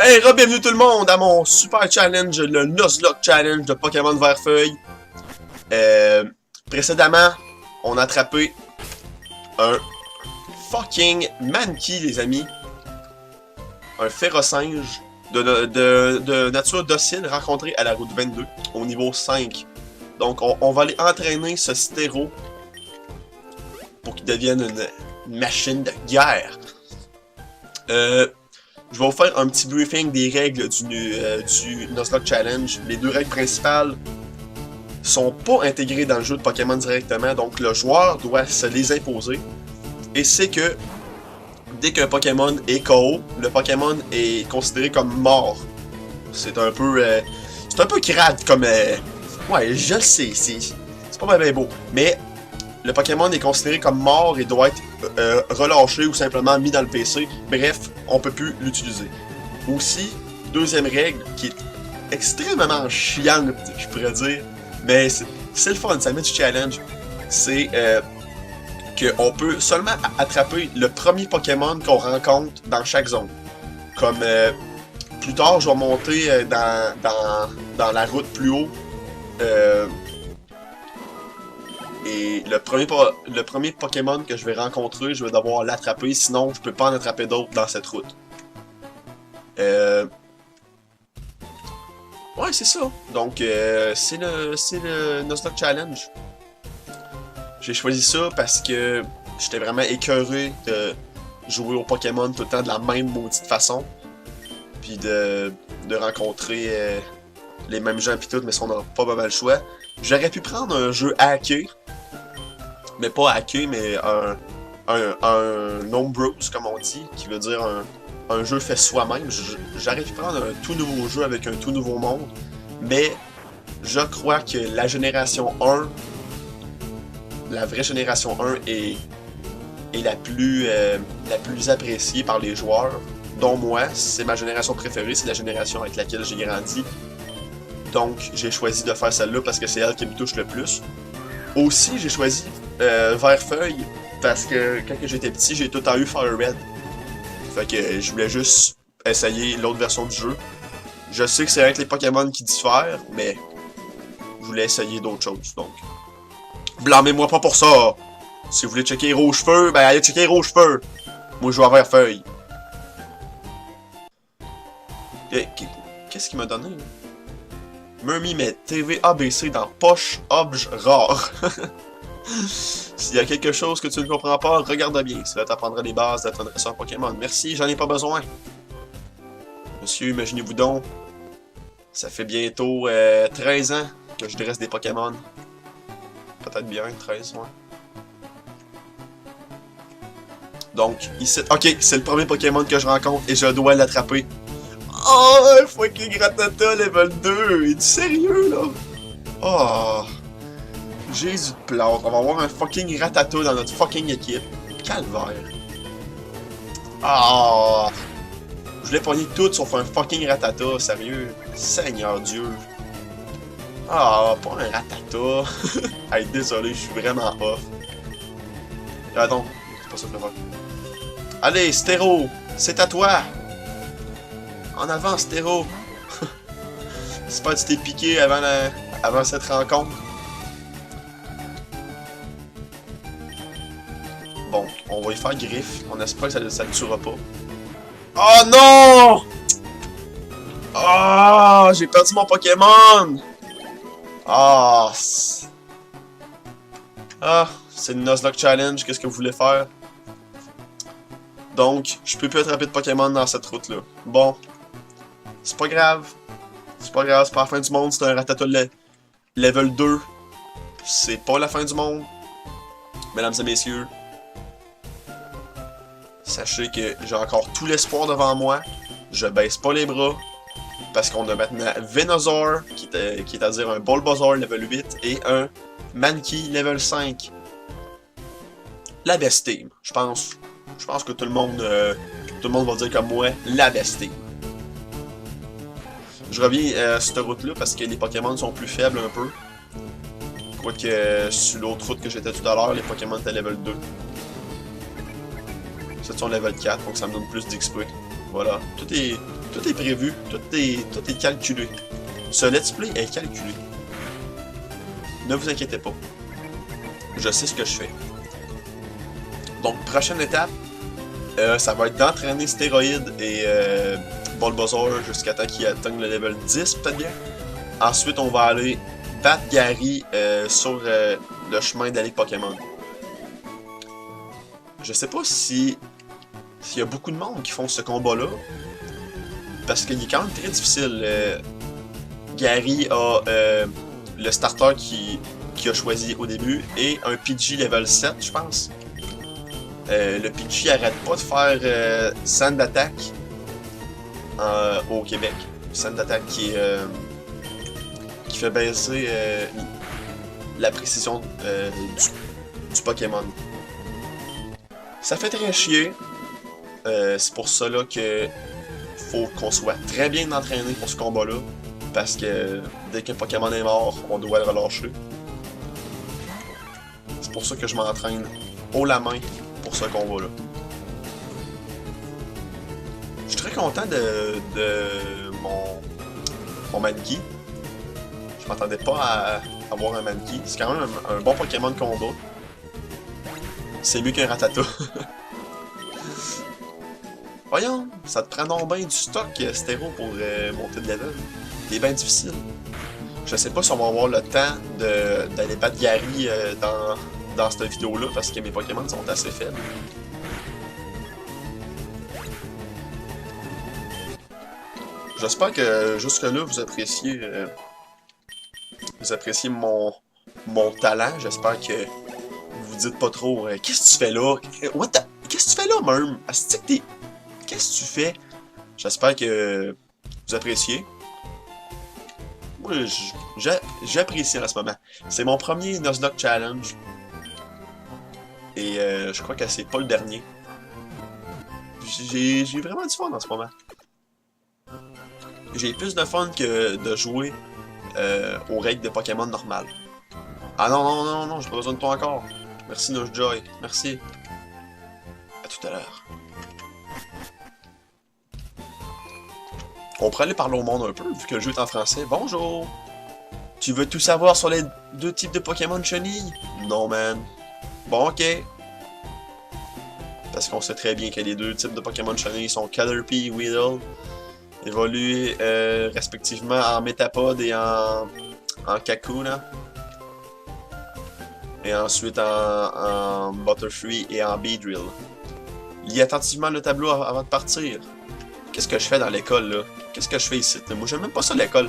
Hey, bienvenue tout le monde à mon super challenge, le Nuzlocke Challenge de Pokémon Vert-Feuille. Précédemment, on a attrapé un fucking Mankey, les amis. Un férocinge de nature docile rencontré à la route 22, au niveau 5. Donc, on va aller entraîner ce stéro pour qu'il devienne une machine de guerre. Je vais vous faire un petit briefing des règles du Nuzlocke Challenge. Les deux règles principales sont pas intégrées dans le jeu de Pokémon directement, donc le joueur doit se les imposer. Et c'est que dès qu'un Pokémon est KO, le Pokémon est considéré comme mort. C'est un peu crade comme... ouais, je le sais, c'est pas bien beau. Mais le Pokémon est considéré comme mort et doit être relâché ou simplement mis dans le PC. Bref, on peut plus l'utiliser. Aussi, deuxième règle qui est extrêmement chiante, je pourrais dire, mais c'est le fun, ça met du challenge. C'est qu'on peut seulement attraper le premier Pokémon qu'on rencontre dans chaque zone. Comme plus tard, je vais monter dans la route plus haut. Et le premier Pokémon que je vais rencontrer, je vais devoir l'attraper, sinon je peux pas en attraper d'autres dans cette route. Ouais, c'est ça. Donc, c'est le Nuzlocke Challenge. J'ai choisi ça parce que j'étais vraiment écœuré de jouer au Pokémon tout le temps de la même maudite façon. Puis de rencontrer les mêmes gens pis tout, mais si on n'a pas mal le choix. J'aurais pu prendre un jeu hacké. Mais pas hacké, mais un homebrew, comme on dit, qui veut dire un jeu fait soi-même. J'aurais pu prendre un tout nouveau jeu avec un tout nouveau monde, mais je crois que la génération 1, la vraie génération 1 est la plus appréciée par les joueurs, dont moi. C'est ma génération préférée, c'est la génération avec laquelle j'ai grandi. Donc j'ai choisi de faire celle-là parce que c'est elle qui me touche le plus. Aussi, j'ai choisi Vert-Feuille parce que quand j'étais petit, j'ai tout le temps eu Fire Red. Fait que je voulais juste essayer l'autre version du jeu. Je sais que c'est avec les Pokémon qui diffèrent, mais je voulais essayer d'autres choses, donc. Blâmez-moi pas pour ça! Si vous voulez checker Rouge-Feu, ben allez checker Rouge-Feu! Moi je joue à Vert-Feuille. Qu'est-ce qu'il m'a donné? Murmy met TV ABC dans poche obj rare. S'il y a quelque chose que tu ne comprends pas, regarde bien. Cela t'apprendra les bases d'être un dresseur Pokémon. Merci, j'en ai pas besoin. Monsieur, imaginez-vous donc. Ça fait bientôt 13 ans que je dresse des Pokémon. Peut-être bien, 13, ouais. Donc, ici... Ok, c'est le premier Pokémon que je rencontre et je dois l'attraper. Oh, un fucking Rattata level 2! Es-tu sérieux, là? Oh... Jésus de plante, on va avoir un fucking Rattata dans notre fucking équipe. Calvaire. Ah! Je voulais pogner tout sauf un fucking Rattata, sérieux. Seigneur Dieu. Ah, pas un Rattata. Hey, désolé, je suis vraiment off. Attends, c'est pas ça que je veux faire. Allez, Stéro, c'est à toi. En avant, Stéro. J'espère que tu t'es piqué avant cette rencontre. Bon, on va y faire griffe. On espère que ça ne tuera pas. Oh non! Ah, j'ai perdu mon Pokémon! Ah, c'est le Nuzlocke Challenge. Qu'est-ce que vous voulez faire? Donc, je peux plus attraper de Pokémon dans cette route-là. Bon, c'est pas grave. C'est pas grave, c'est pas la fin du monde. C'est un Rattata level 2. C'est pas la fin du monde. Mesdames et messieurs. Sachez que j'ai encore tout l'espoir devant moi. Je baisse pas les bras. Parce qu'on a maintenant Venusaur, qui est à dire un Bulbasaur level 8, et un Mankey level 5. La best team, je pense. Je pense que tout le monde va dire comme moi, la best team. Je reviens à cette route-là parce que les Pokémon sont plus faibles un peu. Quoique sur l'autre route que j'étais tout à l'heure, les Pokémon étaient level 2. C'est son level 4, donc ça me donne plus d'XP. Voilà, tout est prévu, tout est calculé. Ce let's play est calculé. Ne vous inquiétez pas. Je sais ce que je fais. Donc, prochaine étape, ça va être d'entraîner stéroïdes et Bulbasaur jusqu'à temps qu'il atteigne le level 10, peut-être bien. Ensuite, on va aller battre Gary sur le chemin de la Ligue Pokémon. Je sais pas s'il y a beaucoup de monde qui font ce combat-là, parce qu'il est quand même très difficile. Gary a le starter qu'il a choisi au début et un Pidgey level 7, je pense. Le Pidgey arrête pas de faire Sand Attack au Québec. Sand Attack qui fait baisser la précision du Pokémon. Ça fait très chier. C'est pour ça là que faut qu'on soit très bien entraîné pour ce combat-là. Parce que dès qu'un Pokémon est mort, on doit le relâcher. C'est pour ça que je m'entraîne haut la main pour ce combat-là. Je suis très content de mon Mankey. Je m'attendais pas à avoir un Mankey. C'est quand même un bon Pokémon de combat. C'est mieux qu'un Rattata. Voyons, ça te prend donc bien du stock, Stéro, pour monter de level. C'est bien difficile. Je sais pas si on va avoir le temps d'aller battre Gary dans cette vidéo-là, parce que mes Pokémon sont assez faibles. J'espère que jusque-là, vous appréciez mon talent. J'espère que vous dites pas trop « Qu'est-ce que tu fais là? Qu'est-ce que tu fais là, même? Qu'est-ce que tu fais? » J'espère que vous appréciez. Moi, j'apprécie en ce moment. C'est mon premier Nuzlocke Challenge. Et je crois que c'est pas le dernier. J'ai vraiment du fun en ce moment. J'ai plus de fun que de jouer aux règles de Pokémon normales. Ah non, j'ai pas besoin de toi encore. Merci Nojjoy, merci. À tout à l'heure. On pourrait aller parler au monde un peu, vu que le jeu est en français. Bonjour! Tu veux tout savoir sur les deux types de Pokémon chenilles? Non, man. Bon, ok. Parce qu'on sait très bien que les deux types de Pokémon chenilles sont Caterpie et Weedle, évolués respectivement en Metapod et en Kakuna. Et ensuite en Butterfree et en Beedrill. Lis attentivement le tableau avant de partir. Qu'est-ce que je fais dans l'école, là? Qu'est-ce que je fais ici? Moi, j'aime même pas ça, l'école.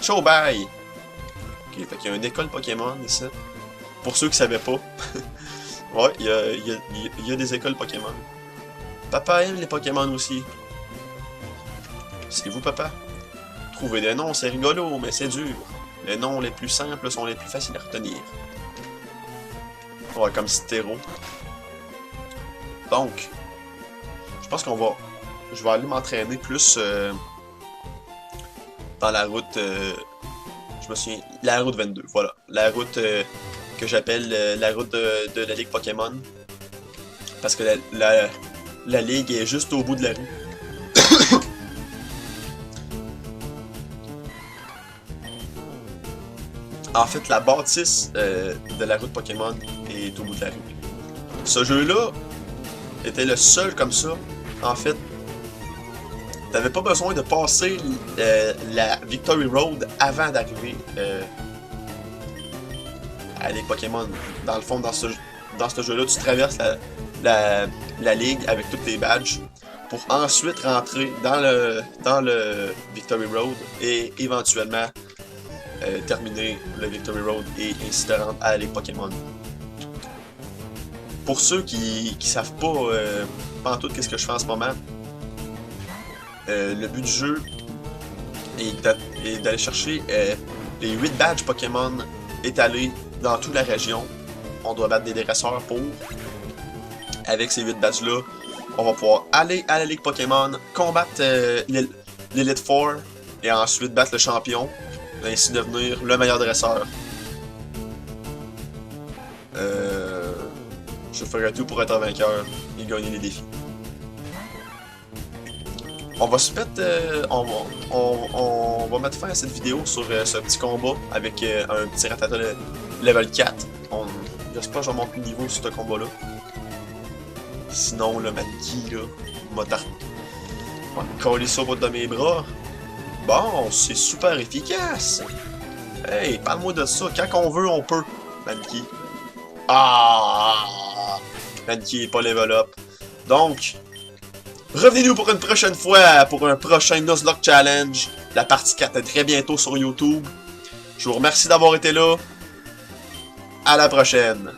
Ciao, bye! Ok, fait qu'il y a une école Pokémon ici. Pour ceux qui savaient pas. Ouais, il y a des écoles Pokémon. Papa aime les Pokémon aussi. C'est vous, papa? Trouver des noms, c'est rigolo, mais c'est dur. Les noms les plus simples sont les plus faciles à retenir. Ouais, comme Stéro. Donc, je pense je vais aller m'entraîner plus dans la route... je me souviens... La route 22, voilà. La route que j'appelle la route de la Ligue Pokémon. Parce que la Ligue est juste au bout de la rue. En fait, la bâtisse de la route Pokémon est au bout de la rue. Ce jeu-là était le seul comme ça. En fait, t'avais pas besoin de passer la Victory Road avant d'arriver à les Pokémon. Dans le fond, dans ce jeu-là, tu traverses la ligue avec tous tes badges pour ensuite rentrer dans le Victory Road et éventuellement terminer le Victory Road et ainsi de rentrer à les Pokémon. Pour ceux qui savent pas en tout qu'est-ce que je fais en ce moment, le but du jeu est d'aller chercher les 8 badges Pokémon étalés dans toute la région. On doit battre des dresseurs pour. Avec ces 8 badges-là, on va pouvoir aller à la Ligue Pokémon, combattre l'Elite Four et ensuite battre le champion, et ainsi devenir le meilleur dresseur. Je ferai tout pour être un vainqueur et gagner les défis. On va se mettre... on va mettre fin à cette vidéo sur ce petit combat avec un petit Rattata level 4. J'espère que je vais monter le niveau sur ce combat-là. Sinon, le Manki, là, m'a me coller ça au bout de mes bras. Bon, c'est super efficace. Hey, parle-moi de ça. Quand on veut, on peut. Manki. Ah! Manki est pas level up. Donc, revenez-nous pour une prochaine fois, pour un prochain Nuzlocke Challenge. La partie 4 est très bientôt sur YouTube. Je vous remercie d'avoir été là. À la prochaine.